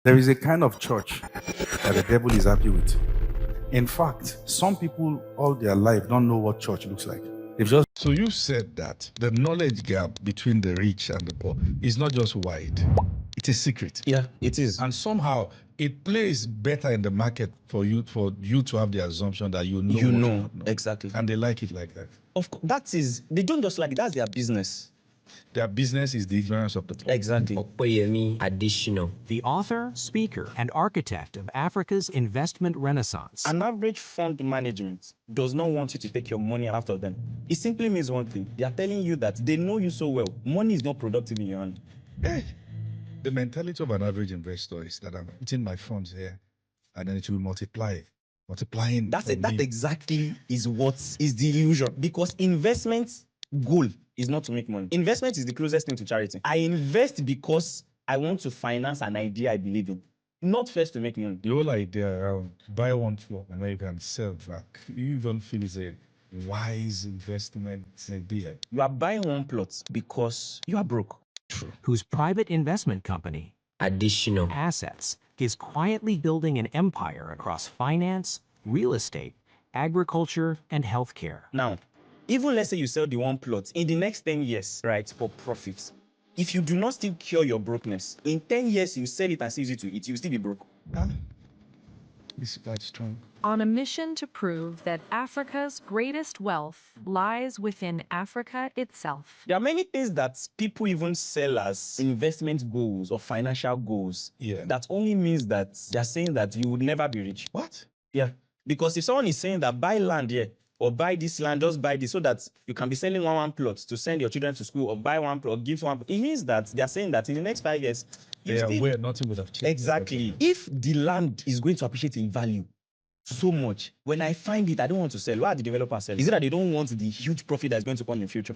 There is a kind of church that the devil is happy with. In fact, some people all their life don't know what church looks like. They've just So you said that the knowledge gap between the rich and the poor is not just wide, it's a secret. Yeah, it is. And somehow it plays better in the market for you to have the assumption that you know what you don't know. Exactly. And they like it like that. Of course, they don't just like it, that's their business. Their business is the ignorance of the poor. Exactly. Additional. The author, speaker, and architect of Africa's investment renaissance. An average fund management does not want you to take your money out of them. It simply means one thing. They are telling you that they know you so well. Money is not productive in your hand. The mentality of an average investor is that I'm putting my funds here and then it will multiply. Multiplying. That exactly is what is the illusion. Because investment goal is not to make money. Investment is the closest thing to charity. I invest because I want to finance an idea I believe in, not first to make money. The whole idea around buy one floor and then you can sell back. You don't feel it's a wise investment idea. You are buying one plot because you are broke. True. Whose private investment company, Additional. Assets, is quietly building an empire across finance, real estate, agriculture, and healthcare. Now, even let's say you sell the one plot in the next 10 years, right, for profits. If you do not still cure your brokenness, in 10 years you sell it and seize it to eat, you'll still be broke. It's quite strong. On a mission to prove that Africa's greatest wealth lies within Africa itself. There are many things that people even sell as investment goals or financial goals. Yeah. That only means that they're saying that you will never be rich. What? Yeah. Because if someone is saying that buy land here, or buy this land, just buy this, so that you can be selling one plot to send your children to school, or buy one plot, or give one. It means that they are saying that in the next 5 years, They are aware nothing would have changed. Exactly. If the land is going to appreciate in value so much, when I find it, I don't want to sell. Why are the developers selling? Is it that they don't want the huge profit that's going to come in the future?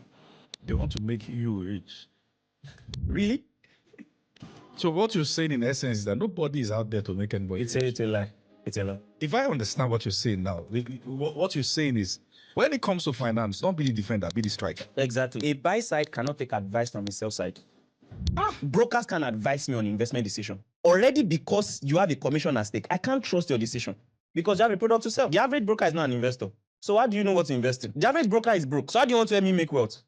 They want to make you rich. Really? So what you're saying in essence is that nobody is out there to make anybody rich. It's a lie. It's a lie. If I understand what you're saying now, what you're saying is, when it comes to finance, don't be the defender, be the striker. Exactly. A buy side cannot take advice from a sell side. Brokers can advise me on investment decision. Already, because you have a commission at stake, I can't trust your decision because you have a product to sell. The average broker is not an investor. So how do you know what to invest in? The average broker is broke. So how do you want to help me make wealth?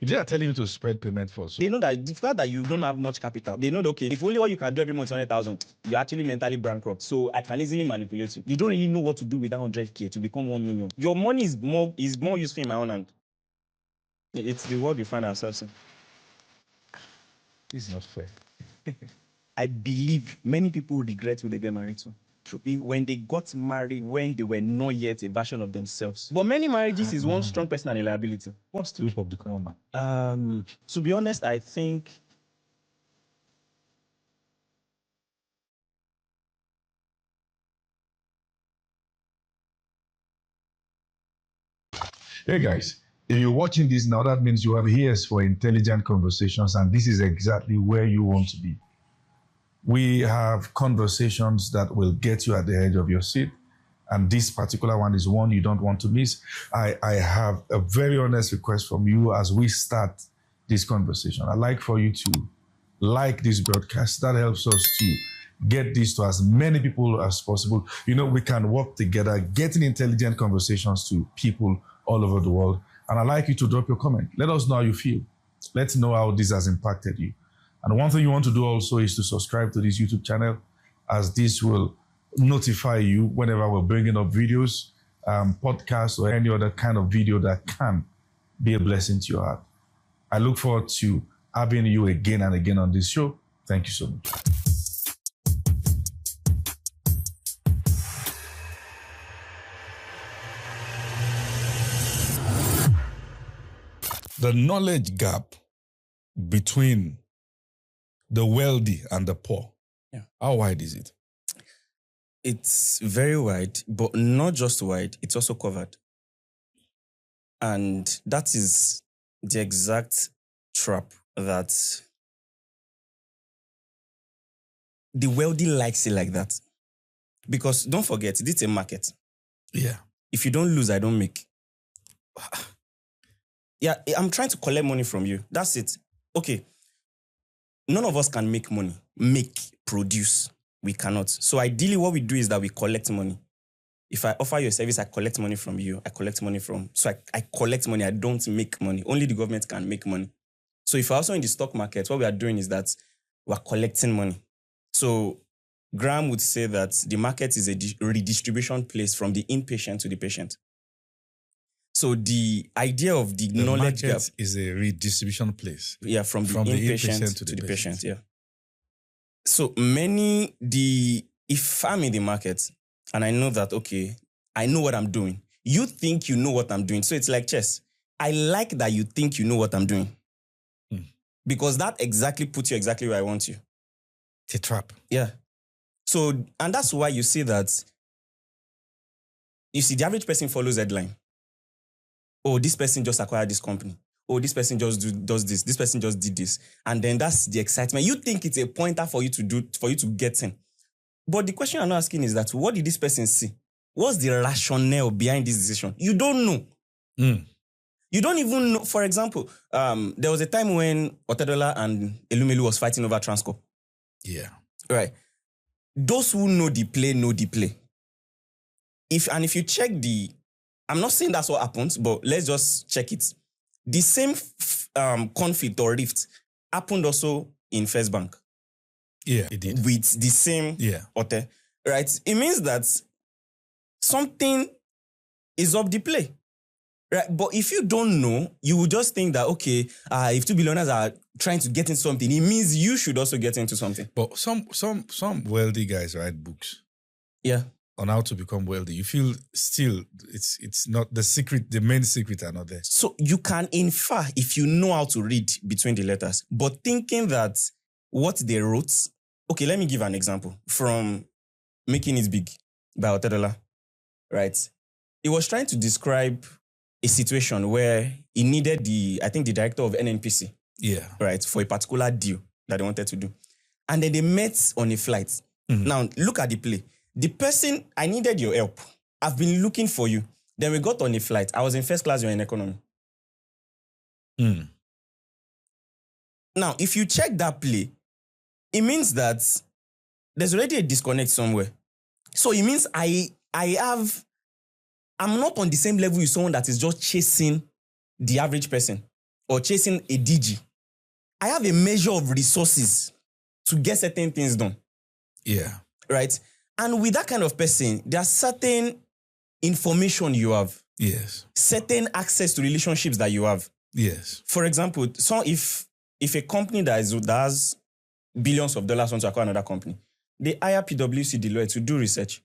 They are telling you to spread payment first. They know that the fact that you don't have much capital, they know that, okay, if only what you can do every month is 100,000, you're actually mentally bankrupt. So I can easily manipulate you. You don't really know what to do with that 100K to become 1 million. Your money is more useful in my own hand. It's the world we find ourselves in. This is not fair. I believe many people regret who they get married to. When they got married, when they were not yet a version of themselves. But many marriages is one strong person and a liability. What's the hope of the common? To be honest, I think Hey guys, if you're watching this now, that means you have ears for intelligent conversations, and this is exactly where you want to be. We have conversations that will get you at the edge of your seat, and this particular one is one you don't want to miss. I have a very honest request from you as we start this conversation. I'd like for you to like this broadcast. That helps us to get this to as many people as possible. You know, we can work together, getting intelligent conversations to people all over the world. And I'd like you to drop your comment. Let us know how you feel. Let's know how this has impacted you. And one thing you want to do also is to subscribe to this YouTube channel, as this will notify you whenever we're bringing up videos, podcasts, or any other kind of video that can be a blessing to your heart. I look forward to having you again and again on this show. Thank you so much. The knowledge gap between the wealthy and the poor. Yeah. How wide is it? it's very wide, but not just wide, it's also covered. And that is the exact trap that the wealthy likes it like that. Because don't forget, this is a market. Yeah. If you don't lose, I don't make. Yeah, I'm trying to collect money from you. That's it. Okay. None of us can make money, produce. We cannot. So ideally what we do is that we collect money. If I offer you a service, I collect money from you. I collect money from... So I collect money. I don't make money. Only the government can make money. So if we're also in the stock market, what we are doing is that we're collecting money. So Graham would say that the market is a redistribution place from the inpatient to the patient. So the idea of the knowledge gap is a redistribution place. Yeah, from the inpatient to the patient. Yeah. So if I'm in the market and I know that, okay, I know what I'm doing. You think you know what I'm doing. So it's like chess. I like that you think you know what I'm doing. Because that exactly puts you exactly where I want you. It's a trap. Yeah. So, and that's why you see that, the average person follows headline. Oh, this person just acquired this company. Oh, this person just does this. This person just did this. And then that's the excitement. You think it's a pointer for you to get in. But the question I'm not asking is that, what did this person see? What's the rationale behind this decision? You don't know. You don't even know. For example, there was a time when Otedola and Elumelu was fighting over Transcorp. Yeah. Right. Those who know the play know the play. If you check I'm not saying that's what happens, but let's just check it. The same conflict or rift happened also in First Bank. Yeah, it did. With the same Ote. Right? It means that something is up the play. Right? But if you don't know, you will just think that, okay, if two billionaires are trying to get into something, it means you should also get into something. But some wealthy guys write books. Yeah. On how to become wealthy. You feel still it's not the secret, the main secret are not there. So you can infer if you know how to read between the letters, but thinking that what they wrote, okay, let me give an example from Making It Big by Otedola, right? He was trying to describe a situation where he needed the director of NNPC, right, for a particular deal that they wanted to do. And then they met on a flight. Now, look at the play. The person, I needed your help. I've been looking for you. Then we got on a flight. I was in first class, you're in economy. Now, if you check that play, it means that there's already a disconnect somewhere. So it means I'm not on the same level with someone that is just chasing the average person or chasing a DG. I have a measure of resources to get certain things done. Yeah. Right? And with that kind of person, there's certain information you have. Yes. Certain access to relationships that you have. Yes. For example, so if a company that has billions of dollars wants to acquire another company, they hire PwC Deloitte to do research.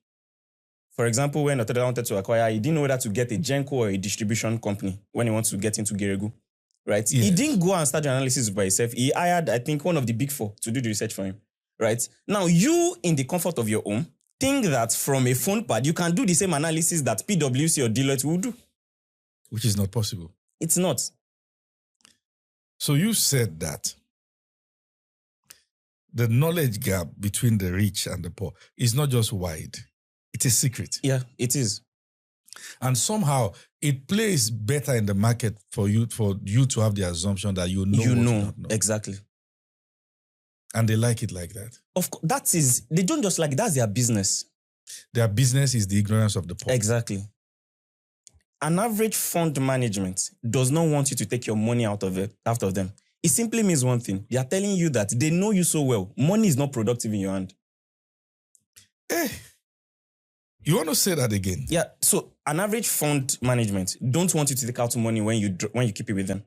For example, when Otedola wanted to acquire, he didn't know whether to get a Genco or a distribution company when he wants to get into Geregu. Right? Yes. He didn't go and start the analysis by himself. He hired, I think, one of the big four to do the research for him. Right? Now, you, in the comfort of your home, think that from a phone pad, you can do the same analysis that PwC or Deloitte will do. Which is not possible. It's not. So you said that the knowledge gap between the rich and the poor is not just wide. It's a secret. Yeah, it is. And somehow it plays better in the market for you to have the assumption that you know what you don't know. Exactly. And they like it like that. Of course, they don't just like it, that's their business. Their business is the ignorance of the poor. Exactly. An average fund management does not want you to take your money out of them. It simply means one thing. They are telling you that they know you so well. Money is not productive in your hand. You want to say that again? Yeah. So an average fund management don't want you to take out money when you keep it with them.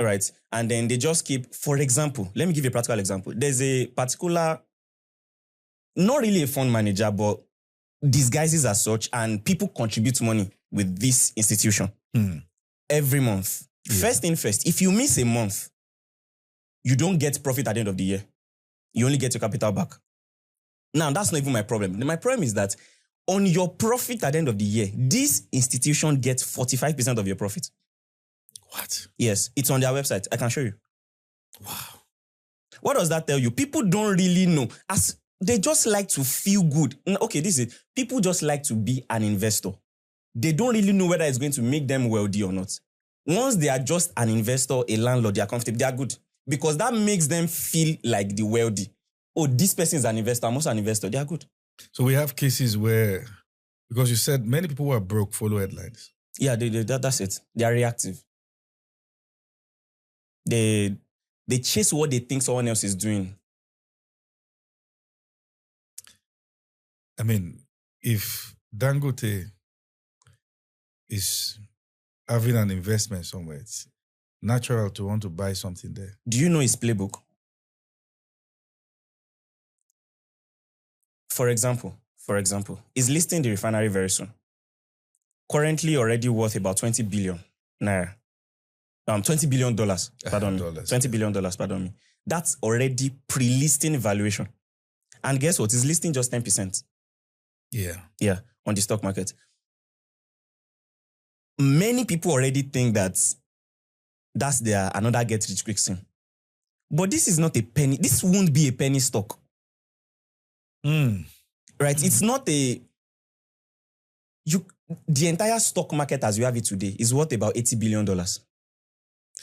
All right. And then they just keep, for example, let me give you a practical example. There's a particular, not really a fund manager, but disguises as such, and people contribute money with this institution every month. Yeah. First thing first, if you miss a month, you don't get profit at the end of the year. You only get your capital back. Now, that's not even my problem. My problem is that on your profit at the end of the year, this institution gets 45% of your profit. What? Yes, it's on their website. I can show you. Wow. What does that tell you? People don't really know. They just like to feel good. Okay, this is it. People just like to be an investor. They don't really know whether it's going to make them wealthy or not. Once they are just an investor, a landlord, they are comfortable, they are good. Because that makes them feel like the wealthy. oh, this person is an investor, I'm also an investor, they are good. So we have cases where, because you said many people who are broke follow headlines. Yeah, that's it. They are reactive. They chase what they think someone else is doing. I mean, if Dangote is having an investment somewhere, it's natural to want to buy something there. Do you know his playbook? For example, he's listing the refinery very soon. Currently already worth about 20 billion naira. $20 billion, pardon me. $20 billion, pardon me. That's already pre-listing valuation. And guess what? He's listing just 10%. Yeah, on the stock market. Many people already think that that's their another get rich quick scheme. But this is not a penny. This won't be a penny stock. Right? It's not the entire stock market as you have it today is worth about $80 billion.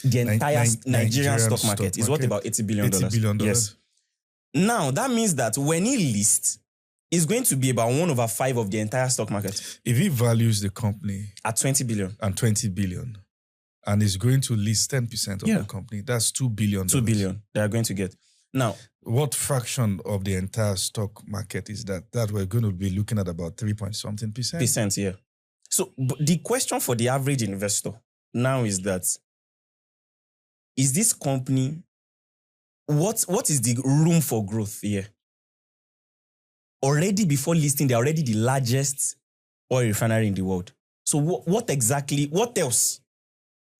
The entire Nigerian stock market is worth about $80 billion. $80 billion. Yes. Now, that means that when he lists, it's going to be about 1/5 of the entire stock market. If he values the company at 20 billion and 20 billion and is going to list 10% of the company, that's $2 billion. 2 billion they are going to get. Now, what fraction of the entire stock market is that? That we're going to be looking at about 3-point-something percent. Yeah. So the question for the average investor now is that, is this company, what is the room for growth here? Already before listing, they're already the largest oil refinery in the world. So what else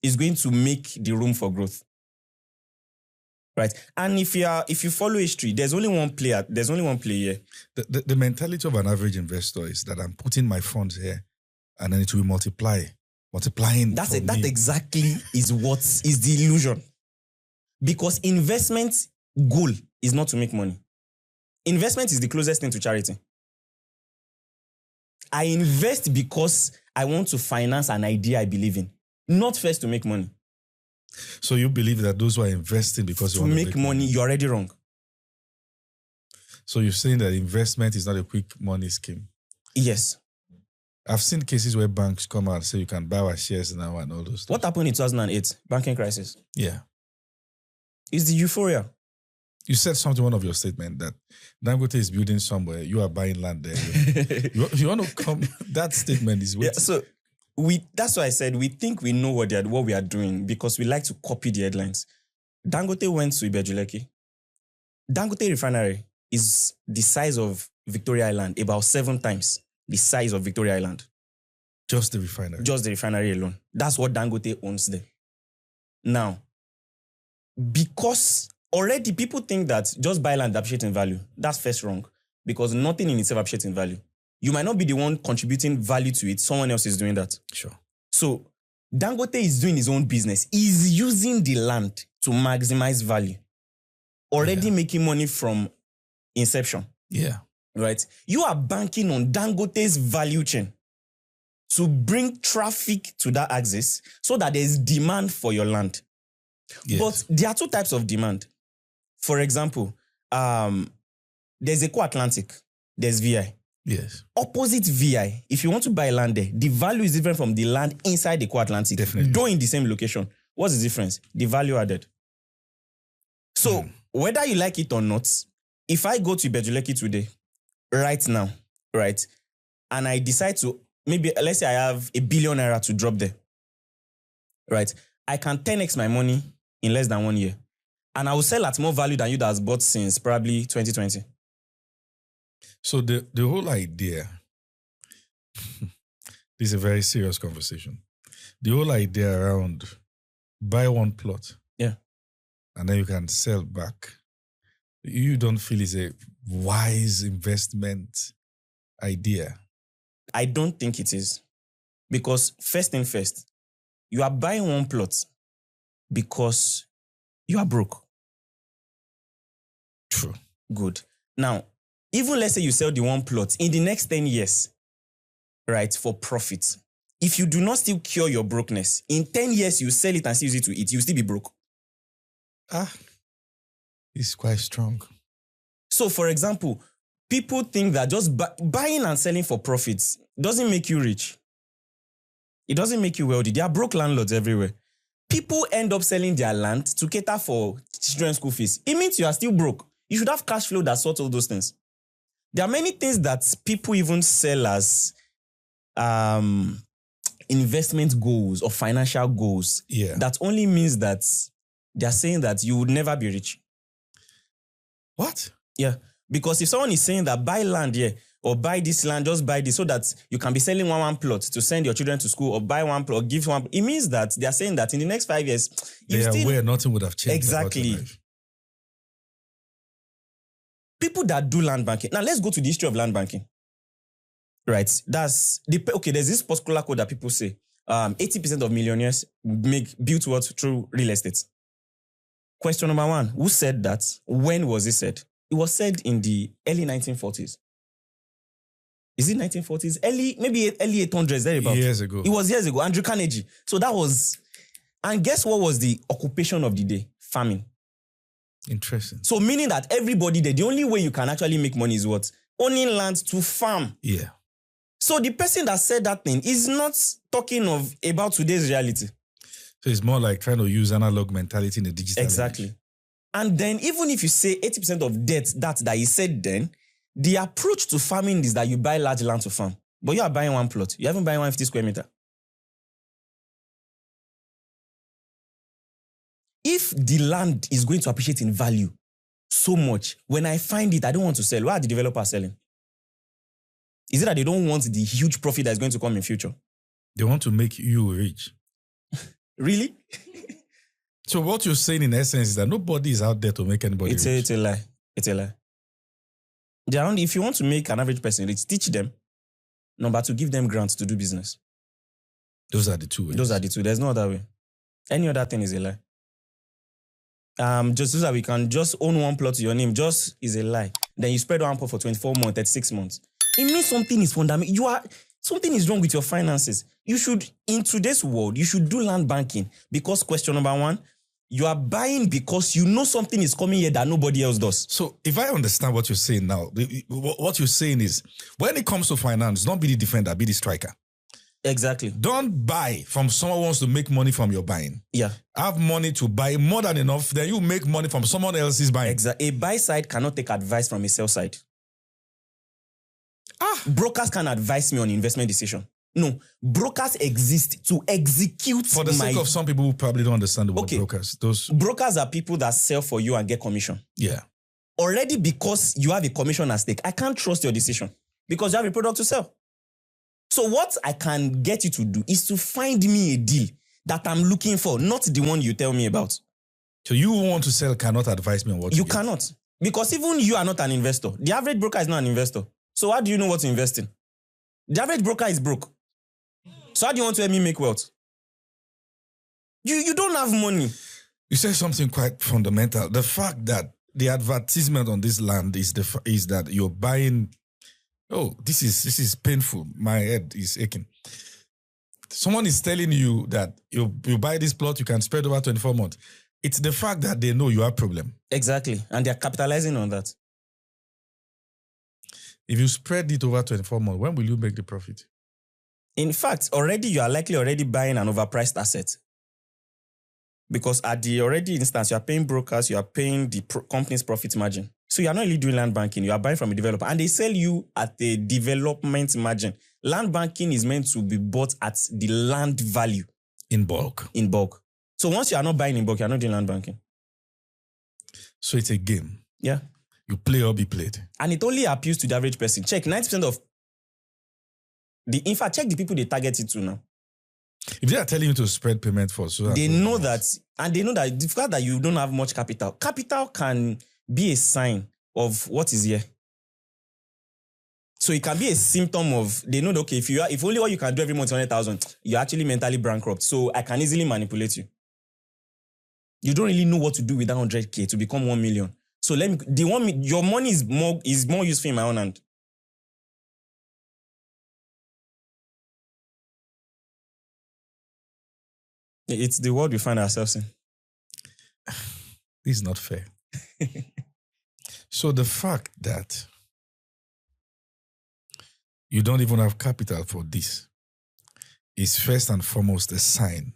is going to make the room for growth? Right. And if you follow history, there's only one player here. The mentality of an average investor is that I'm putting my funds here and then it will multiplying. That exactly is what is the illusion. Because investment goal is not to make money. Investment is the closest thing to charity. I invest because I want to finance an idea I believe in, not first to make money. So you believe that those who are investing because to make money, you're already wrong. So you're saying that investment is not a quick money scheme? Yes. I've seen cases where banks come out and say you can buy our shares now and all those stuff. What happened in 2008? Banking crisis. Yeah. It's the euphoria. You said something in one of your statements that Dangote is building somewhere, you are buying land there. you want to come, that statement is yeah, so that's why I said we think we know what we are doing because we like to copy the headlines. Dangote went to Ibejuleki. Dangote refinery is the size of Victoria Island, about 7 times the size of Victoria Island. Just the refinery? Just the refinery alone. That's what Dangote owns there. Now, because already people think that just buy land appreciates in value. That's first wrong. Because nothing in itself appreciates in value. You might not be the one contributing value to it. Someone else is doing that. Sure. So Dangote is doing his own business. He's using the land to maximize value. Already making money from inception. Yeah. Right? You are banking on Dangote's value chain to bring traffic to that axis so that there's demand for your land. Yes. But there are 2 types of demand. For example, there's Eco Atlantic, there's VI. Yes. Opposite VI, if you want to buy land there, the value is different from the land inside the Eco Atlantic. Definitely. Though in the same location. What's the difference? The value added. So, whether you like it or not, if I go to Ibejuleki today, right now, right, and I decide to, maybe, let's say I have $1 billion naira to drop there, right, I can 10x my money in less than 1 year. And I will sell at more value than you that has bought since probably 2020. So the whole idea, this is a very serious conversation. The whole idea around buy one plot. Yeah. And then you can sell back. You don't feel it's a wise investment idea? I don't think it is. Because first thing first, you are buying one plot because you are broke. True. Good. Now, even let's say you sell the one plot in the next 10 years, right, for profit. If you do not still cure your brokenness, in 10 years you sell it and still use it to eat, you'll still be broke. It's quite strong. So, for example, people think that just buying and selling for profits doesn't make you rich. It doesn't make you wealthy. There are broke landlords everywhere. People end up selling their land to cater for children's school fees. It means you are still broke. You should have cash flow that sorts all those things. There are many things that people even sell as investment goals or financial goals. Yeah. That only means that they're saying that you would never be rich. What? Yeah. Because if someone is saying that buy land here or buy this land, just buy this so that you can be selling one plot to send your children to school or buy one plot or give one. It means that they are saying that in the next 5 years, They are aware nothing would have changed. Exactly. People that do land banking. Now let's go to the history of land banking. Right. There's this particular code that people say 80% of millionaires built wealth through real estate. Question number one, who said that? When was it said? It was said in the early 1940s. Is it 1940s? Maybe early 800s, thereabouts. Years ago. It was years ago. Andrew Carnegie. So that was, and guess what was the occupation of the day? Farming. Interesting. So meaning that everybody there, the only way you can actually make money is what? Owning land to farm. Yeah. So the person that said that thing is not talking about today's reality. So it's more like trying to use analog mentality in the digital Exactly. age. And then even if you say 80% of debt, that he said then, the approach to farming is that you buy large land to farm. But you are buying one plot. You haven't buying 150 square meter. If the land is going to appreciate in value so much, when I find it, I don't want to sell. Why are the developers selling? Is it that they don't want the huge profit that is going to come in future? They want to make you rich. Really? So what you're saying in essence is that nobody is out there to make anybody rich. It's a lie. It's a lie. If you want to make an average person rich, teach them. Number two, give them grants to do business. Those are the two ways. Those are the two. There's no other way. Any other thing is a lie. Just so that we can just own one plot to your name, just is a lie. Then you spread one plot for 24 months, 36 months. It means something is fundamental. Something is wrong with your finances. You should, in today's world, you should do land banking because question number one, you are buying because you know something is coming here that nobody else does. So if I understand what you're saying now, what you're saying is when it comes to finance, don't be the defender, be the striker. Exactly. Don't buy from someone who wants to make money from your buying. Yeah. Have money to buy more than enough, then you make money from someone else's buying. Exactly. A buy side cannot take advice from a sell side. Brokers can advise me on investment decision. No, brokers exist to execute. For the sake of some people who probably don't understand the word brokers. Brokers are people that sell for you and get commission. Yeah. Already because you have a commission at stake, I can't trust your decision because you have a product to sell. So what I can get you to do is to find me a deal that I'm looking for, not the one you tell me about. So you who want to sell cannot advise me on what you get. Cannot. Because even you are not an investor. The average broker is not an investor. So how do you know what to invest in? The average broker is broke. So how do you want to help me make wealth? You don't have money. You said something quite fundamental. The fact that the advertisement on this land is that you're buying. Oh, this is painful. My head is aching. Someone is telling you that you buy this plot, you can spread over 24 months. It's the fact that they know you have a problem. Exactly. And they're capitalizing on that. If you spread it over 24 months, when will you make the profit? In fact, you are likely already buying an overpriced asset. Because at the already instance, you are paying brokers, you are paying the company's profit margin. So you are not really doing land banking, you are buying from a developer. And they sell you at the development margin. Land banking is meant to be bought at the land value. In bulk. In bulk. So once you are not buying in bulk, you are not doing land banking. So it's a game. Yeah. You play or be played. And it only appeals to the average person. Check 90% of in fact, check the people they target it to now. If they are telling you to spread payment for so they know that, and they know that the fact that you don't have much capital can be a sign of what is here. So it can be a symptom of, they know that, okay, if only what you can do every month is 100,000, you're actually mentally bankrupt. So I can easily manipulate you. You don't really know what to do with that 100K to become 1 million. So your money is more useful in my own hand. It's the world we find ourselves in. This is not fair. So the fact that you don't even have capital for this is first and foremost a sign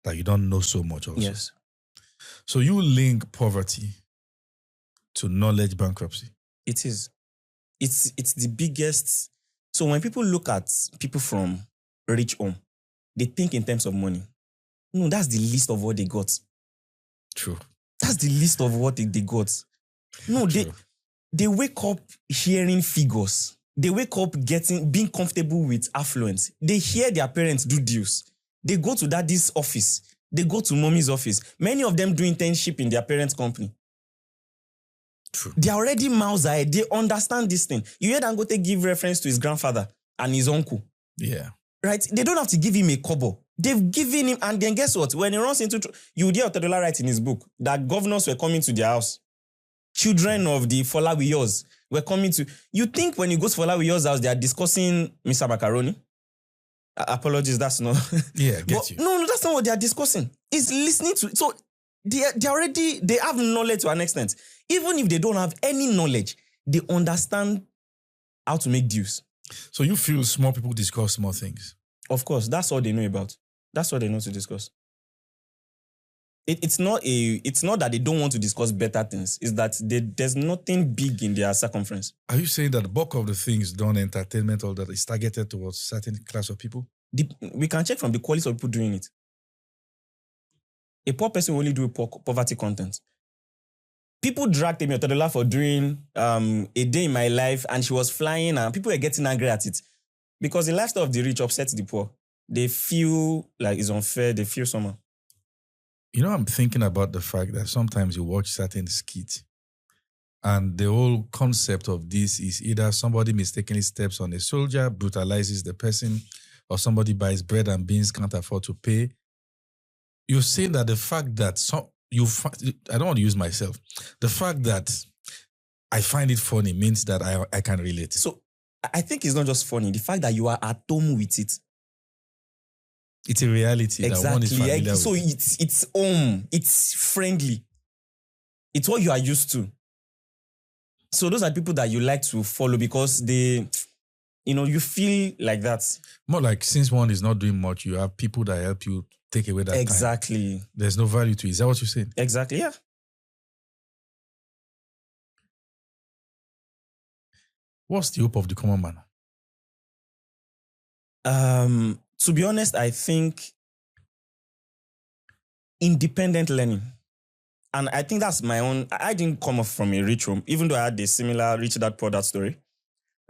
that you don't know so much also. Yes. So you link poverty to knowledge bankruptcy. It is. It's the biggest. So when people look at people from rich home, they think in terms of money. No, that's the least of what they got. True. That's the least of what they got. No, True. they wake up hearing figures. They wake up being comfortable with affluence. They hear their parents do deals. They go to daddy's office. They go to mommy's office. Many of them do internship in their parents' company. True. They are already miles ahead. They understand this thing. You hear Dangote give reference to his grandfather and his uncle. Yeah. Right? They don't have to give him a kobo. They've given him, and then guess what? When he runs into, you would hear Otedola write in his book that governors were coming to their house. Children of the Folawiyos were coming to, you think when you go to Folawiyo's house, they are discussing Mr. Macaroni? Apologies, that's not. Yeah, get But you. no, that's not what they are discussing. It's listening to, so they have knowledge to an extent. Even if they don't have any knowledge, they understand how to make deals. So you feel small people discuss small things. Of course, that's all they know about. That's what they know to discuss. It's not that they don't want to discuss better things. It's that there's nothing big in their circumference. Are you saying that the bulk of the things done entertainment or that is targeted towards certain class of people? We can check from the quality of people doing it. A poor person will only do poverty content. People dragged Temi Otedola for doing a day in my life, and she was flying, and people were getting angry at it. Because the lifestyle of the rich upsets the poor. They feel like it's unfair. They feel somehow. You know, I'm thinking about the fact that sometimes you watch certain skits and the whole concept of this is either somebody mistakenly steps on a soldier, brutalizes the person, or somebody buys bread and beans, can't afford to pay. You're saying that the fact that I don't want to use myself. The fact that I find it funny means that I can relate. So I think it's not just funny. The fact that you are at home with it. It's a reality that one is familiar So with. it's home. It's friendly. It's what you are used to. So those are people that you like to follow because they, you feel like that. More like since one is not doing much, you have people that help you take away that time. Exactly. There's no value to it. Is that what you're saying? Exactly, yeah. What's the hope of the common man? To be honest, I think independent learning. And I think that's my own. I didn't come up from a rich home, even though I had a similar rich dad poor dad story.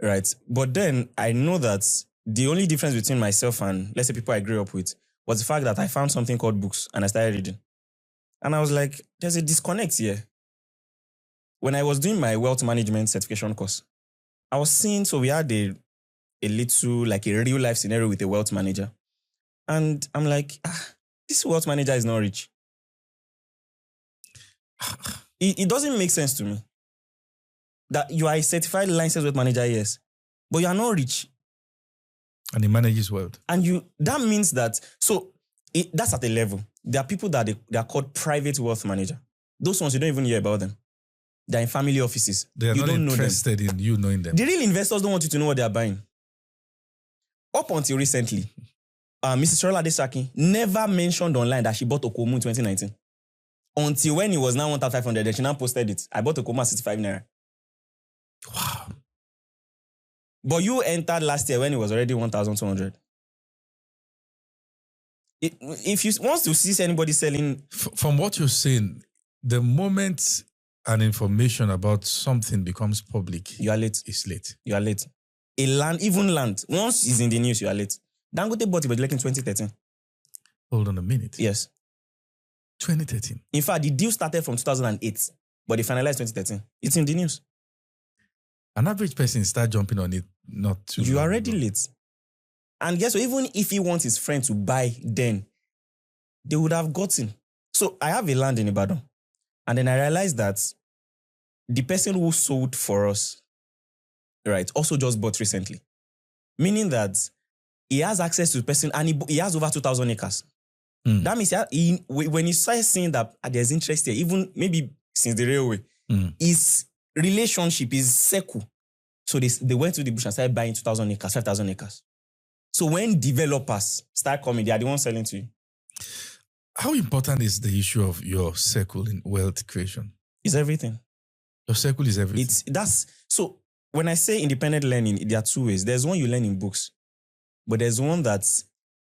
Right. But then I know that the only difference between myself and, let's say, people I grew up with was the fact that I found something called books and I started reading. And I was like, there's a disconnect here. When I was doing my wealth management certification course, I was seeing, so we had a little, like a real life scenario with a wealth manager. And I'm like, this wealth manager is not rich. It doesn't make sense to me. That you are a certified licensed wealth manager, yes, but you are not rich. And he manages wealth. And that means that, that's at a level. There are people that they are called private wealth manager. Those ones, you don't even hear about them. They're in family offices. They are you not don't interested in you knowing them. The real investors don't want you to know what they are buying. Up until recently, Mrs. Shola Adesaki never mentioned online that she bought Okomu in 2019. Until when it was now 1,500, then she now posted it. I bought Okomu at 65 naira. Wow. But you entered last year when it was already 1,200. If you want to see anybody selling... From what you're saying, the moment an information about something becomes public, you are late. It's late. You are late. Even land, once it's in the news, you are late. Dangote bought it, but like in 2013. Hold on a minute. Yes. 2013. In fact, the deal started from 2008, but they finalized 2013. It's in the news. An average person start jumping on it not too You long are already ago. late. And guess what? Even if he wants his friend to buy then, they would have gotten. So I have a land in Ibadan. And then I realized that the person who sold for us, right, also just bought recently. Meaning that he has access to the person and he has over 2,000 acres. That means when he starts seeing that there's interest here, even maybe since the railway, relationship is circle. So they went to the bush and started buying 2,000 acres, 5,000 acres. So when developers start coming, they are the ones selling to you. How important is the issue of your circle in wealth creation? It's everything. Your circle is everything. So when I say independent learning, there are two ways. There's one you learn in books, but there's one that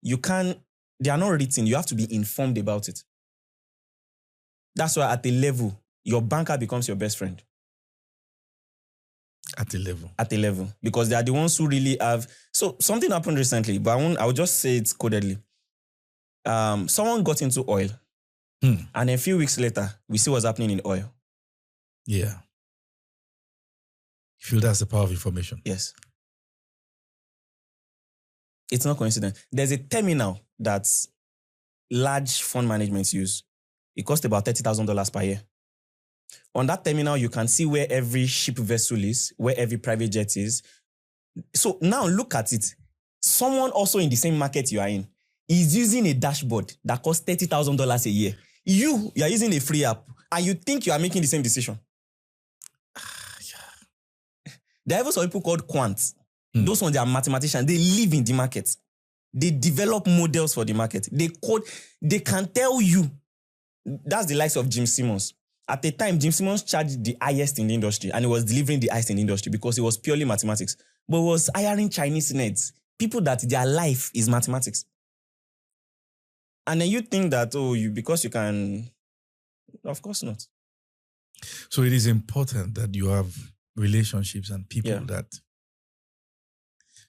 they are not written. You have to be informed about it. That's why at a level, your banker becomes your best friend. At a level. At a level. Because they are the ones who really have... So something happened recently, but I'll just say it codedly. Someone got into oil. And a few weeks later, we see what's happening in oil. Yeah. You feel that's the power of information? Yes. It's not coincidence. There's a terminal that large fund management use. It costs about $30,000 per year. On that terminal, you can see where every ship vessel is, where every private jet is. So now look at it. Someone also in the same market you are in is using a dashboard that costs $30,000 a year. You are using a free app and you think you are making the same decision. There are even some people called quants. Those ones, they are mathematicians. They live in the market. They develop models for the market. They can tell you. That's the likes of Jim Simmons. At the time, Jim Simmons charged the highest in the industry and he was delivering the highest in the industry because it was purely mathematics. But he was hiring Chinese nerds, people that their life is mathematics. And then you think that, because you can... Of course not. So it is important that you have relationships and people that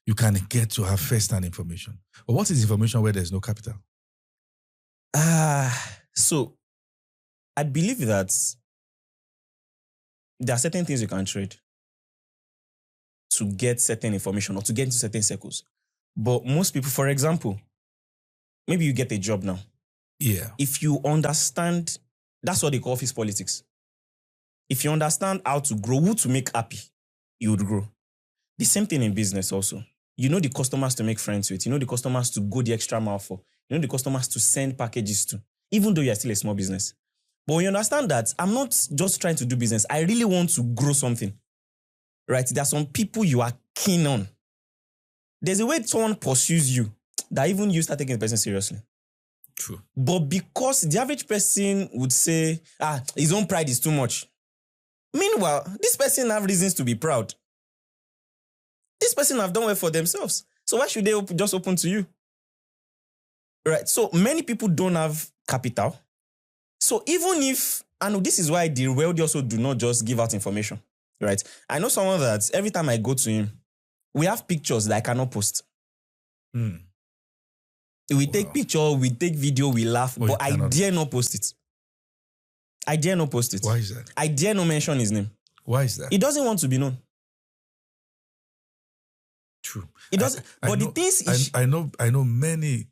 you can get to have first-hand information. But what is information where there's no capital? So I believe that there are certain things you can trade to get certain information or to get into certain circles. But most people, for example, maybe you get a job now. Yeah. If you understand, that's what they call office politics. If you understand how to grow, who to make happy, you would grow. The same thing in business also. You know the customers to make friends with. You know the customers to go the extra mile for. You know the customers to send packages to, even though you're still a small business. But when you understand that I'm not just trying to do business, I really want to grow something, right? There are some people you are keen on. There's a way someone pursues you that even you start taking the person seriously. True. But because the average person would say, his own pride is too much. Meanwhile, this person have reasons to be proud. This person have done well for themselves. So why should they just open to you? Right? So many people don't have capital. So even if, and this is why the wealthy also do not just give out information, right? I know someone that every time I go to him, we have pictures that I cannot post. We take picture, we take video, we laugh, but I dare not post it. I dare not post it. Why is that? I dare not mention his name. Why is that? He doesn't want to be known. True. He doesn't. But the things I know many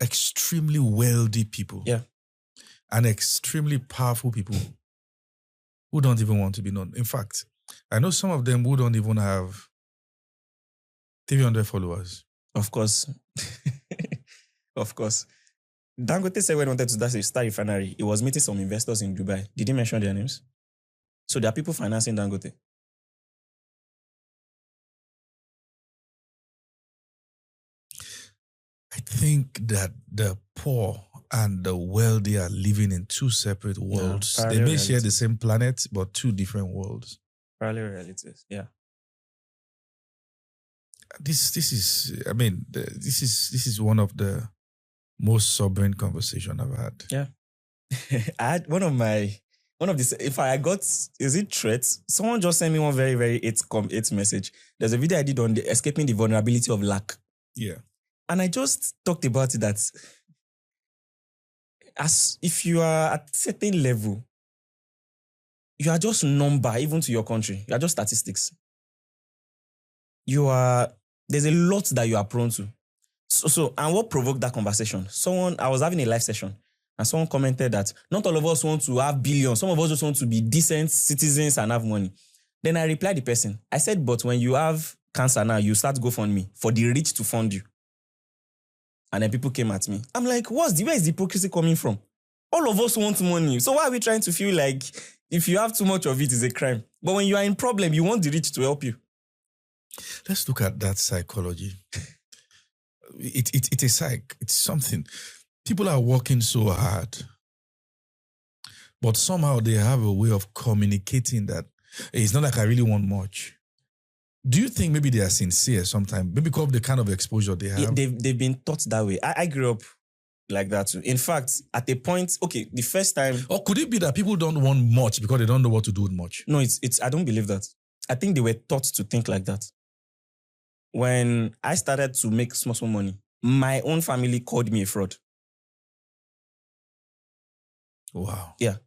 extremely wealthy people. Yeah. And extremely powerful people who don't even want to be known. In fact, I know some of them who don't even have 300 followers. Of course. Of course. Dangote said when he wanted to start a refinery, he was meeting some investors in Dubai. Did he mention their names? So there are people financing Dangote. I think that the poor and the wealthy are living in two separate worlds. They may share the same planet, but two different worlds. Parallel realities, yeah. This is one of the most sobering conversation I've had. Yeah. I had one of these, if I got, is it threats? Someone just sent me one very, very it's message. There's a video I did on escaping the vulnerability of lack. Yeah. And I just talked about it that as if you are at a certain level, you are just number, even to your country. You are just statistics. There's a lot that you are prone to. So, and what provoked that conversation? I was having a live session and someone commented that not all of us want to have billions. Some of us just want to be decent citizens and have money. Then I replied the person. I said, but when you have cancer now, you start GoFundMe for the rich to fund you. And then people came at me. I'm like, where is the hypocrisy coming from? All of us want money. So why are we trying to feel like If you have too much of it, it's a crime. But when you are in problem, you want the rich to help you. Let's look at that psychology. It's a psych. It's something. People are working so hard, but somehow they have a way of communicating that it's not like I really want much. Do you think maybe they are sincere sometimes? Maybe because of the kind of exposure they have? They've been taught that way. I grew up like that too. In fact, at a point, okay, the first time... Or could it be that people don't want much because they don't know what to do with much? No, it's. I don't believe that. I think they were taught to think like that. When I started to make small money, my own family called me a fraud. Wow. Yeah.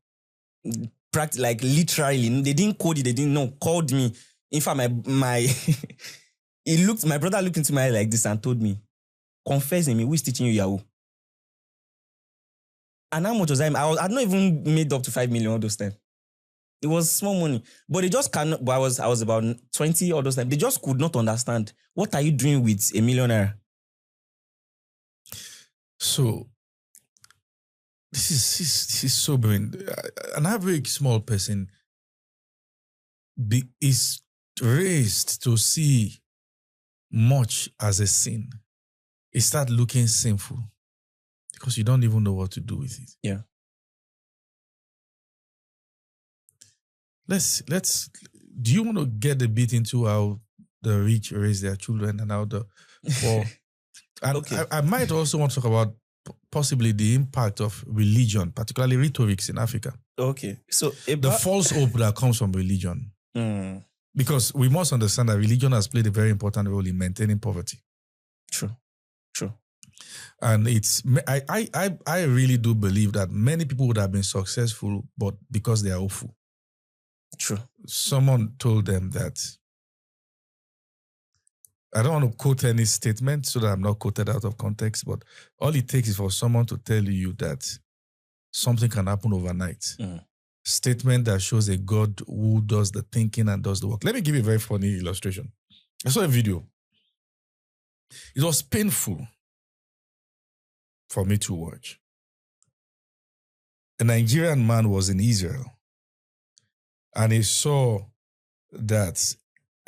Like literally, they didn't code it, they didn't know, called me. In fact, my brother looked into my eye like this and told me, confess in me, who is teaching you Yahoo? And how much was I'd not even made up to 5 million all those times. It was small money. But they just cannot, but I was about 20 all those times. They just could not understand. What are you doing with a millionaire? So, this is sobering. An average small person is raised to see much as a sin. It starts looking sinful because you don't even know what to do with it. Yeah. Do you want to get a bit into how the rich raise their children and how the poor? And Okay. I might also want to talk about possibly the impact of religion, particularly rhetorics in Africa. Okay. So The false hope that comes from religion. Mm, Because we must understand that religion has played a very important role in maintaining poverty. true. And I really do believe that many people would have been successful, but because they are hopeful. True. Someone told them that, I don't want to quote any statement so that I'm not quoted out of context, but all it takes is for someone to tell you that something can happen overnight. Mm. Statement that shows a God who does the thinking and does the work. Let me give you a very funny illustration. I saw a video. It was painful for me to watch. A Nigerian man was in Israel and he saw that,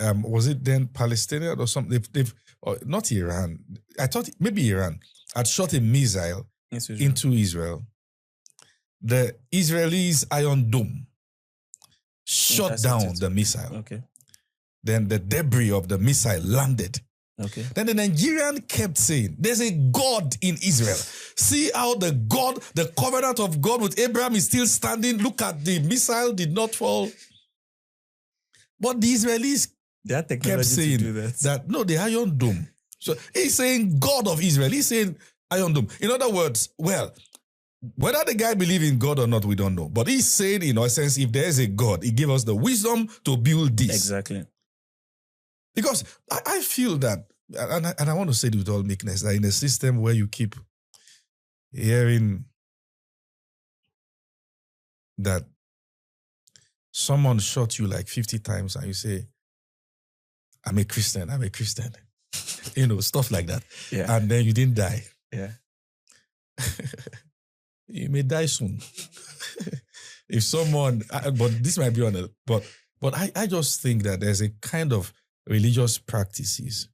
was it then Palestinian or something? Not Iran. I thought maybe Iran had shot a missile into Israel. The Israelis' Iron Dome shot down the missile. Okay. Then the debris of the missile landed. Okay. Then the Nigerian kept saying, there's a God in Israel. See how the covenant of God with Abraham is still standing. Look at the missile did not fall. But the Israelis kept saying that, no, the Iron Dome. So he's saying God of Israel. He's saying Iron Dome. In other words, well, whether the guy believes in God or not, we don't know. But he's saying, in a sense, if there is a God, he gave us the wisdom to build this. Exactly. Because I feel that, and I want to say it with all meekness, that in a system where you keep hearing that someone shot you like 50 times and you say, I'm a Christian. Stuff like that. Yeah. And then you didn't die. Yeah. You may die soon. If someone, but this might be on but I just think that there's a kind of religious practices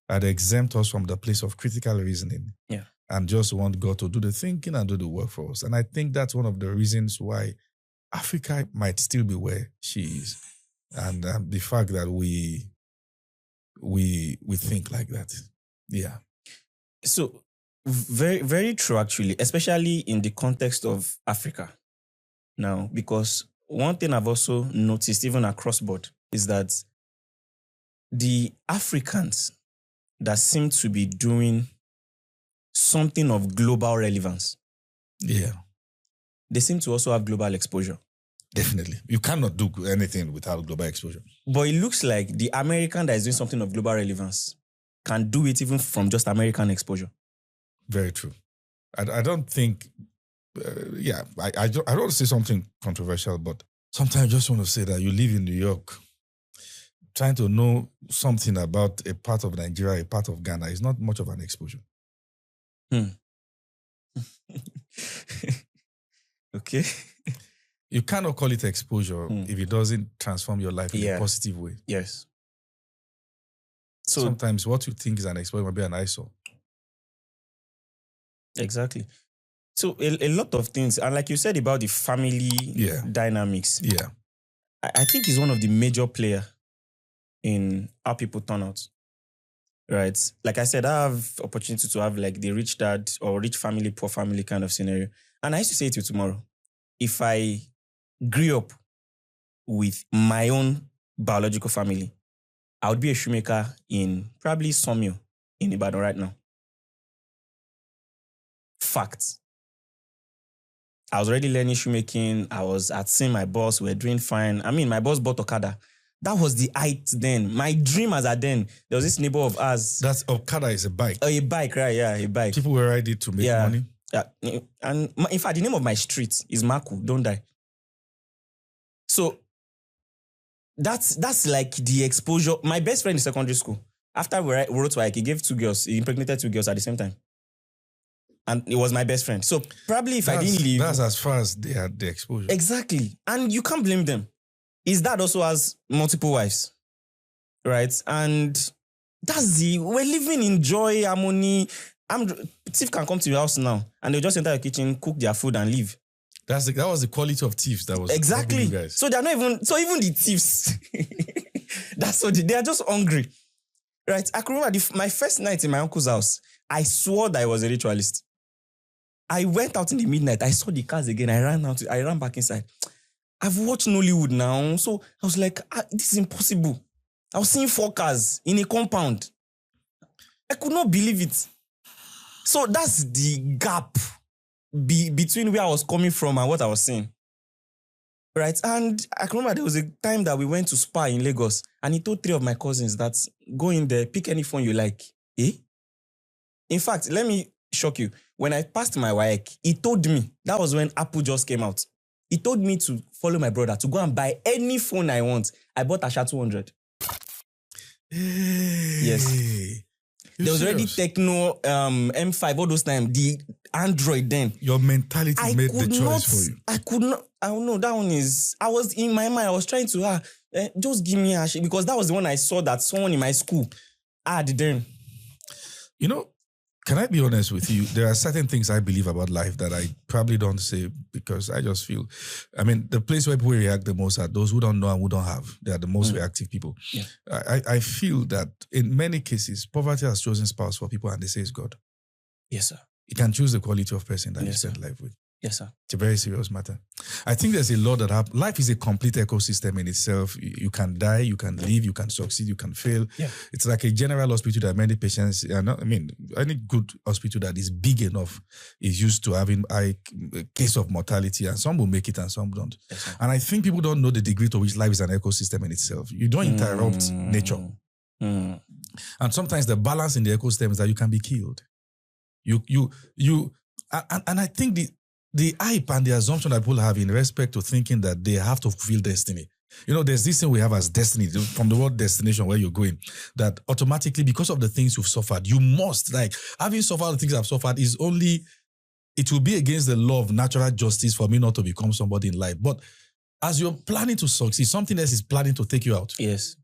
that exempt us from the place of critical reasoning. Yeah. And just want God to do the thinking and do the work for us. And I think that's one of the reasons why Africa might still be where she is. And the fact that we think like that. Yeah. So very, very true, actually, especially in the context of Africa now, because one thing I've also noticed, even across board, is that the Africans that seem to be doing something of global relevance, Yeah. they seem to also have global exposure. Definitely. You cannot do anything without global exposure. But it looks like the American that is doing something of global relevance can do it even from just American exposure. Very true. I don't think, I don't want to say something controversial, but sometimes I just want to say that you live in New York, trying to know something about a part of Nigeria, a part of Ghana is not much of an exposure. Okay. You cannot call it exposure if it doesn't transform your life in a positive way. Yes. So sometimes what you think is an exposure might be an eyesore. Exactly. So a lot of things, and like you said about the family dynamics, I think is one of the major player in how people turn out. Right? Like I said, I have opportunity to have like the rich dad or rich family, poor family kind of scenario. And I used to say to you tomorrow, if I grew up with my own biological family, I would be a shoemaker in probably Sawmill in Ibadan right now. Facts. I was already learning shoemaking. I was at seeing my boss. We were doing fine. I mean, my boss bought Okada. That was the height then. My dream as a then, there was this neighbor of ours. That's Okada is a bike. Oh, a bike, right? Yeah, a bike. People were ready to make money. Yeah. And in fact, the name of my street is Maku. Don't die. So that's like the exposure. My best friend in secondary school, after we wrote to Ike, he gave 2 girls, he impregnated 2 girls at the same time. And it was my best friend. So probably if I didn't leave. That's as far as they had the exposure. Exactly. And you can't blame them. His dad also has multiple wives. Right? And we're living in joy, harmony. Thief can come to your house now and they'll just enter your kitchen, cook their food and leave. That was the quality of thieves that was exactly. You guys. So they're not even, so even the thieves, that's what they are just hungry. Right? I can remember my first night in my uncle's house, I swore that I was a ritualist. I went out in the midnight. I saw the cars again. I ran back inside. I've watched Nollywood now. So I was like, this is impossible. I was seeing 4 cars in a compound. I could not believe it. So that's the gap between where I was coming from and what I was seeing. Right? And I can remember there was a time that we went to Spa in Lagos and he told 3 of my cousins that go in there, pick any phone you like. In fact, let me shock you. When I passed my WAEC, he told me, that was when Apple just came out. He told me to follow my brother to go and buy any phone I want. I bought a SHA-200. Yes. There was already Techno, M5, all those times. The Android then. Your mentality made the choice for you. I could not. I don't know. That one is. I was in my mind. I was trying to just give me a shit because that was the one I saw that someone in my school had then. You know, can I be honest with you? There are certain things I believe about life that I probably don't say because I just feel, I mean, the place where people react the most are those who don't know and who don't have. They are the most reactive people. Yeah. I feel that in many cases, poverty has chosen spouse for people and they say it's God. Yes, sir. You can choose the quality of person that you spend life with. Yes, sir. It's a very serious matter. I think there's a lot that happens. Life is a complete ecosystem in itself. You can die, you can live, you can succeed, you can fail. Yeah. It's like a general hospital that many patients are not, I mean, any good hospital that is big enough is used to having a case of mortality, and some will make it and some don't. Yes, and I think people don't know the degree to which life is an ecosystem in itself. You don't interrupt nature. And sometimes the balance in the ecosystem is that you can be killed. And I think the hype and the assumption that people have in respect to thinking that they have to fulfill destiny. You know, there's this thing we have as destiny, from the word destination, where you're going, that automatically, because of the things you've suffered, you must, like, having suffered the things I've suffered is only, it will be against the law of natural justice for me not to become somebody in life. But as you're planning to succeed, something else is planning to take you out. Yes,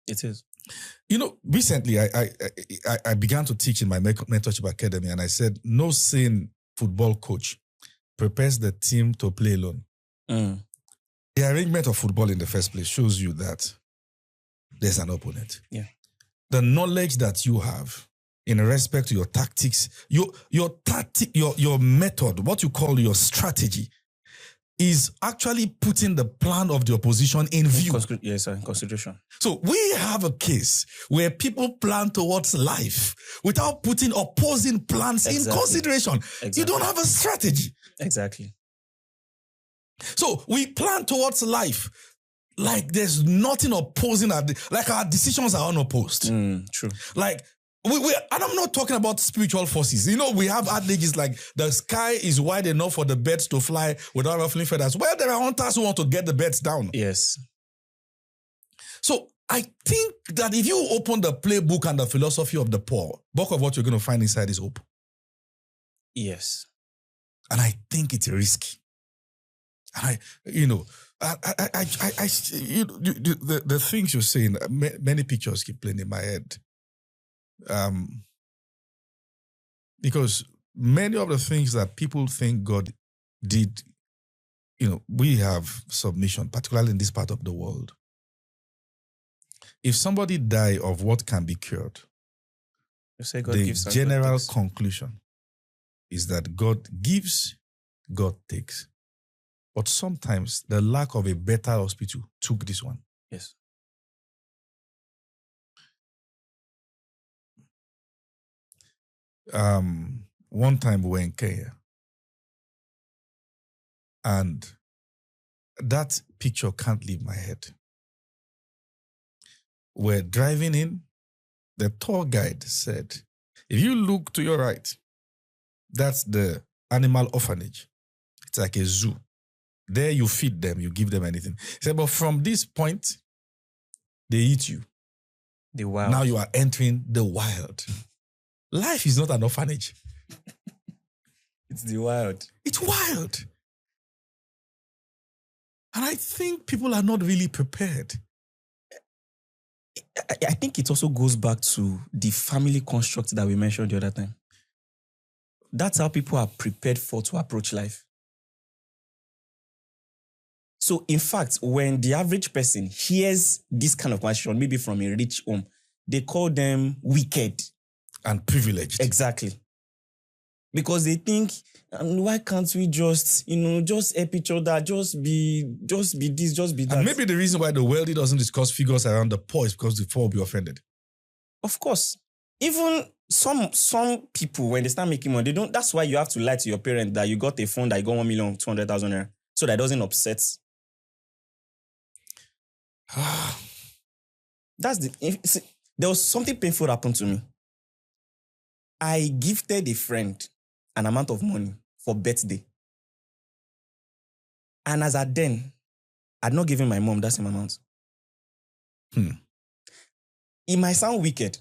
it is. You know, recently I began to teach in my mentorship academy, and I said, no sane football coach prepares the team to play alone. The arrangement of football in the first place shows you that there's an opponent. Yeah. The knowledge that you have in respect to your tactics, your method, what you call your strategy, is actually putting the plan of the opposition in view. Yes, sir, in consideration. So we have a case where people plan towards life without putting opposing plans in consideration. Exactly. You don't have a strategy. Exactly. So we plan towards life like there's nothing opposing, like our decisions are unopposed. True. Like, and I'm not talking about spiritual forces. You know, we have adages like the sky is wide enough for the birds to fly without ruffling feathers. Well, there are hunters who want to get the birds down. Yes. So I think that if you open the playbook and the philosophy of the poor, bulk of what you're going to find inside is hope. Yes. And I think it's risky. The things you're saying, many pictures keep playing in my head. Because many of the things that people think God did, we have submission, particularly in this part of the world. If somebody die of what can be cured, You say God the gives and God general takes. conclusion is that God gives, God takes. But sometimes the lack of a better hospital took this one. Yes. One time we were in Kenya, and that picture can't leave my head. We're driving in. The tour guide said, if you look to your right, that's the animal orphanage. It's like a zoo. There you feed them, you give them anything. He said, but from this point, they eat you. The wild. Now you are entering the wild. Life is not an orphanage. It's the wild. It's wild. And I think people are not really prepared. I think it also goes back to the family construct that we mentioned the other time. That's how people are prepared to approach life. So, in fact, when the average person hears this kind of question, maybe from a rich home, they call them wicked. And privileged. Exactly. Because they think, why can't we just help each other, just be this, just be that. And maybe the reason why the wealthy doesn't discuss figures around the poor is because the poor will be offended. Of course. Even some people, when they start making money, that's why you have to lie to your parent that you got a phone that you got 1,200,000 naira, so that it doesn't upset. There was something painful happened to me. I gifted a friend an amount of money for birthday. And as at then, I'd not given my mom that same amount. It might sound wicked,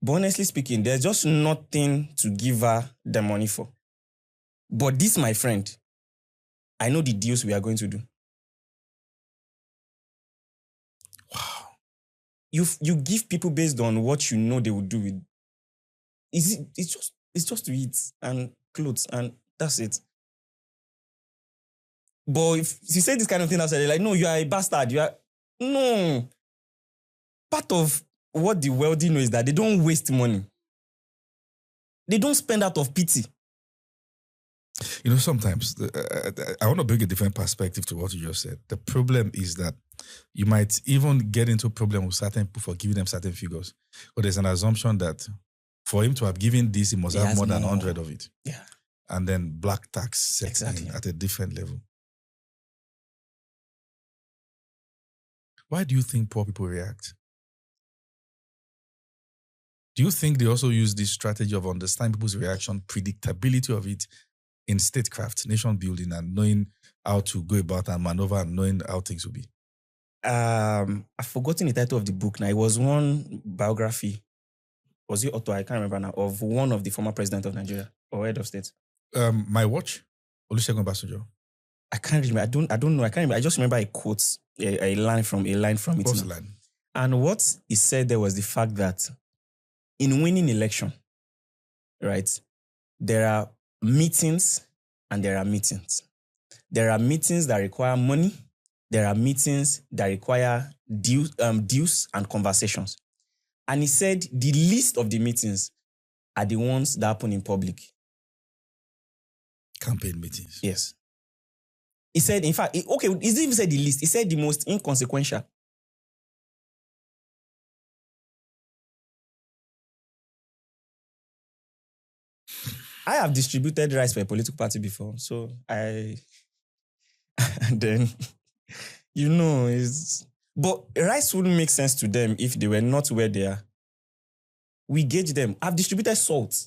but honestly speaking, there's just nothing to give her the money for. But this, my friend, I know the deals we are going to do. Wow. You give people based on what you know they will do with. It's just to eat and clothes, and that's it. But if you say this kind of thing outside, they're like, no, you are a bastard. No. Part of what the wealthy know is that they don't waste money. They don't spend out of pity. Sometimes I want to bring a different perspective to what you just said. The problem is that you might even get into a problem with certain people for giving them certain figures. But there's an assumption that for him to have given this, he must have more than 100 of it. Yeah. And then black tax sets Exactly. in at a different level. Why do you think poor people react? Do you think they also use this strategy of understanding people's reaction, predictability of it in statecraft, nation building, and knowing how to go about and maneuver and knowing how things will be? I've forgotten the title of the book now. It was one biography. Was it author? I can't remember now. Of one of the former president of Nigeria or head of state. My watch, Olusegun Obasanjo. I can't remember. I don't know. I can't remember. I just remember a quote, a line from it. What's the line? And what he said there was the fact that in winning election, right, there are meetings and there are meetings. There are meetings that require money. There are meetings that require dues and conversations. And he said the least of the meetings are the ones that happen in public. Campaign meetings. Yes. He said, in fact, he didn't even say the least. He said the most inconsequential. I have distributed rice for a political party before, so and then, but rice wouldn't make sense to them if they were not where they are. We gauge them. I've distributed salt.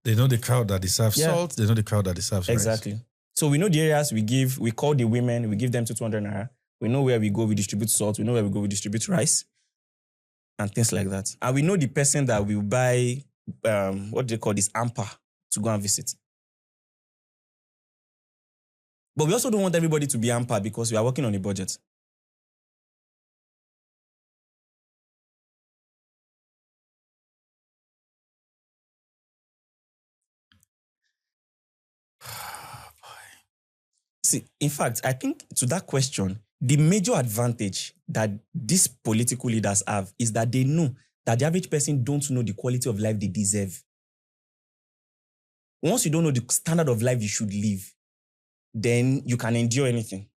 They know the crowd that deserves salt. They know the crowd that deserves rice. Exactly. So we know the areas we call the women, we give them 200 naira. We know where we go, we distribute salt. We know where we go, we distribute rice. And things like that. And we know the person that will buy, what do they call this, amper to go and visit. But we also don't want everybody to be hampered because we are working on a budget. See, in fact, I think to that question, the major advantage that these political leaders have is that they know that the average person don't know the quality of life they deserve. Once you don't know the standard of life you should live, then you can endure anything.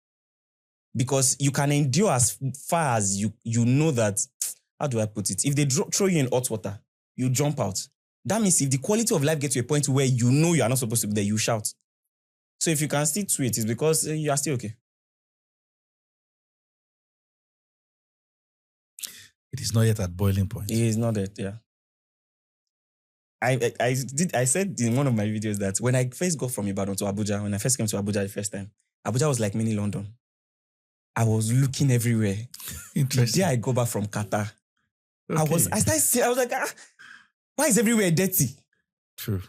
Because you can endure as far as you know that, how do I put it? If they throw you in hot water, you jump out. That means if the quality of life gets to a point where you know you are not supposed to be there, you shout. So if you can stick to it, it's because you are still okay. It is not yet at boiling point. It is not that, yeah. I said in one of my videos that when I first got from Ibadan to Abuja, when I first came to Abuja the first time, Abuja was like mini London. I was looking everywhere. Interesting. The day I go back from Qatar, Okay. I was like, why is everywhere dirty? True.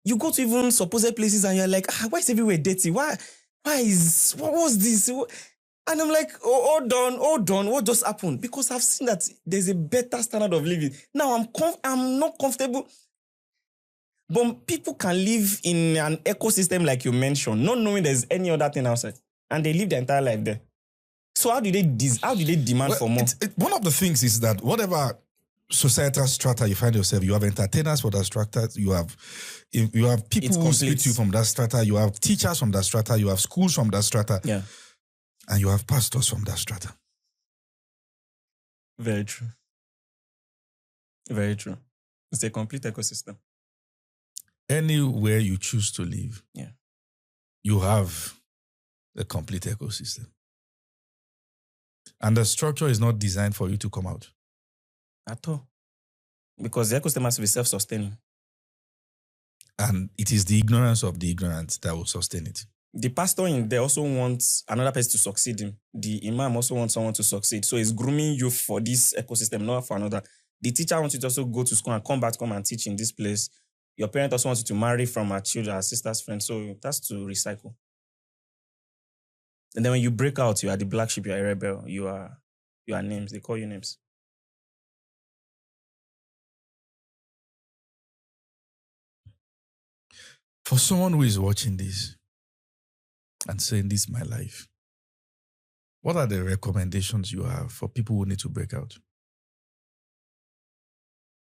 You go to even supposed places and you're like, why is everywhere dirty? What was this? And I'm like, hold on, what just happened? Because I've seen that there's a better standard of living. Now I'm not comfortable. But people can live in an ecosystem like you mentioned, not knowing there's any other thing outside. And they live their entire life there. So how do they demand for more? One of the things is that whatever societal strata you find yourself, you have entertainers for that strata, you have people who speak to you from that strata, you have teachers from that strata, you have schools from that strata, and you have pastors from that strata. Very true. Very true. It's a complete ecosystem. Anywhere you choose to live, you have a complete ecosystem. And the structure is not designed for you to come out. At all. Because the ecosystem has to be self-sustaining. And it is the ignorance of the ignorant that will sustain it. The pastor in there also wants another person to succeed him. The imam also wants someone to succeed. So he's grooming you for this ecosystem, not for another. The teacher wants you to also go to school and come and teach in this place. Your parent also wants you to marry from her children, her sister's friend. So that's to recycle. And then when you break out, you are the black sheep, you are a rebel, you are names. They call you names. For someone who is watching this and saying, this is my life, what are the recommendations you have for people who need to break out?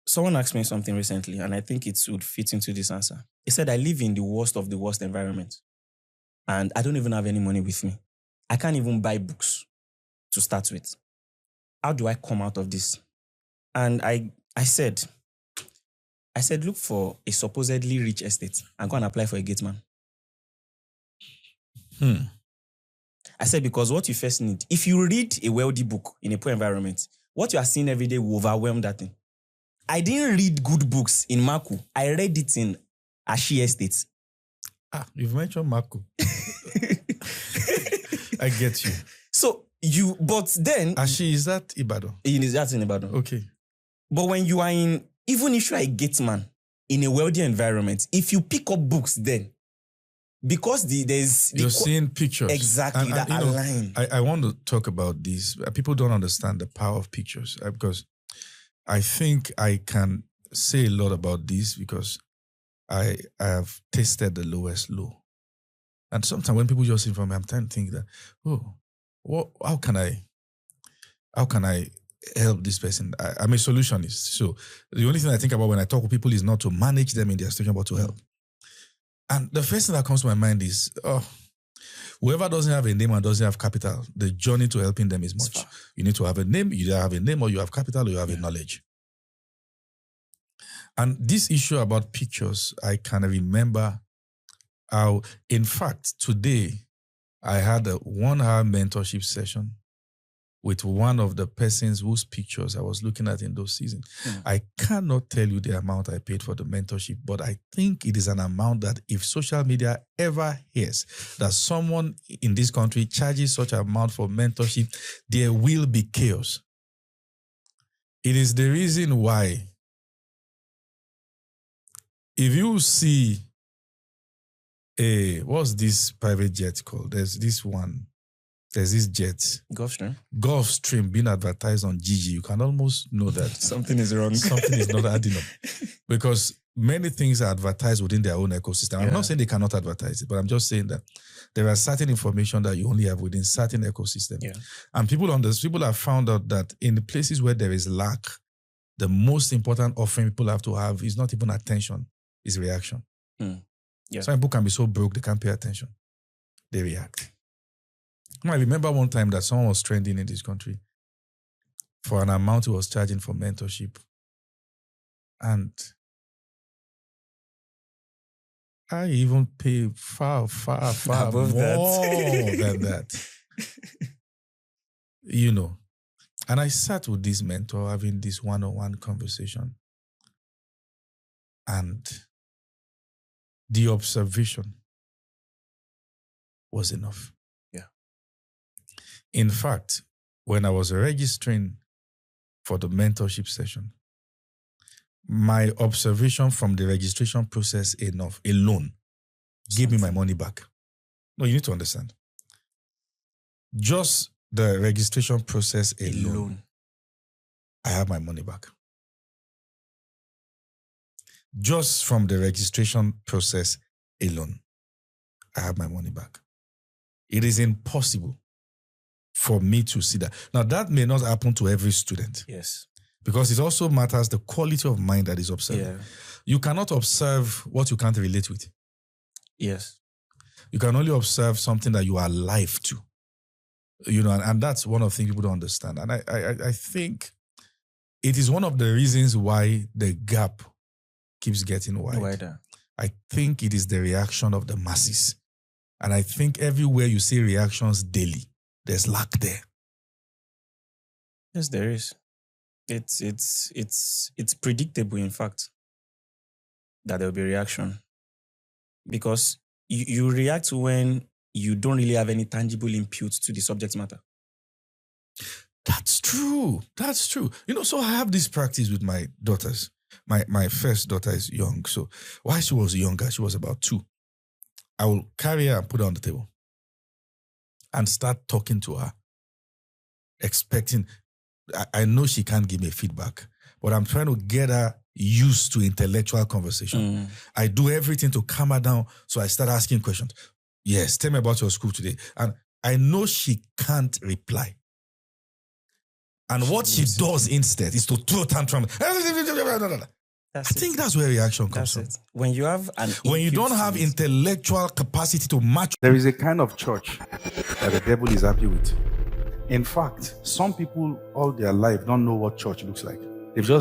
Someone asked me something recently, and I think it would fit into this answer. He said, I live in the worst of the worst environment, and I don't even have any money with me. I can't even buy books to start with. How do I come out of this? And I said, look for a supposedly rich estate and go and apply for a gate man. I said, because what you first need, if you read a wealthy book in a poor environment, what you are seeing every day will overwhelm that thing. I didn't read good books in Maku. I read it in Ashi Estate. You've mentioned Maku. I get you. So but then... Ashi, is that Ibadan? That's in Ibadan. Okay. But when you are even if you are a gate man in a wealthy environment, if you pick up books then, because you're seeing pictures. Exactly, that align. I want to talk about this. People don't understand the power of pictures because I think I can say a lot about this because I have tasted the lowest low. And sometimes when people just inform me, I'm trying to think that, how can I help this person? I'm a solutionist. So the only thing I think about when I talk with people is not to manage them in their situation, but to help. And the first thing that comes to my mind is, whoever doesn't have a name and doesn't have capital, the journey to helping them is much. You need to have a name, you either have a name or you have capital or you have a knowledge. And this issue about pictures, I can remember how, in fact, today I had a 1-hour mentorship session with one of the persons whose pictures I was looking at in those seasons. I cannot tell you the amount I paid for the mentorship, but I think it is an amount that if social media ever hears that someone in this country charges such an amount for mentorship, there will be chaos. It is the reason why if you see what's this private jet called? There's this jet, Gulfstream being advertised on Gigi. You can almost know that something is wrong. Something is not adding up. Because many things are advertised within their own ecosystem. I'm not saying they cannot advertise it, but I'm just saying that there are certain information that you only have within certain ecosystem. Yeah. And people have found out that in the places where there is lack, the most important offering people have to have is not even attention, is reaction. Yeah. Some people can be so broke, they can't pay attention. They react. I remember one time that someone was trending in this country for an amount he was charging for mentorship. And I even pay far Above more than that. You know. And I sat with this mentor having this one-on-one conversation. And the observation was enough. Yeah. In fact, when I was registering for the mentorship session, my observation from the registration process alone gave me my money back. No, you need to understand. Just the registration process alone, I have my money back. Just from the registration process alone, I have my money back. It is impossible for me to see that. Now, that may not happen to every student. Yes. Because it also matters the quality of mind that is observed. Yeah. You cannot observe what you can't relate with. Yes. You can only observe something that you are alive to. You know, and that's one of the things people don't understand. And I think it is one of the reasons why the gap keeps getting wider. I think it is the reaction of the masses. And I think everywhere you see reactions daily, there's lack there. Yes, there is. It's predictable, in fact, that there will be reaction. Because you react when you don't really have any tangible input to the subject matter. That's true. That's true. You know, so I have this practice with my daughters. My first daughter is young. So while she was younger, she was about 2. I will carry her and put her on the table and start talking to her, expecting, I know she can't give me feedback, but I'm trying to get her used to intellectual conversation. I do everything to calm her down. So I start asking questions. Yes, tell me about your school today. And I know she can't reply. And what she does instead is to throw tantrum. I think that's where reaction comes from. When you have when you don't have intellectual capacity to match. There is a kind of church that the devil is happy with. In fact, some people all their life don't know what church looks like. They've just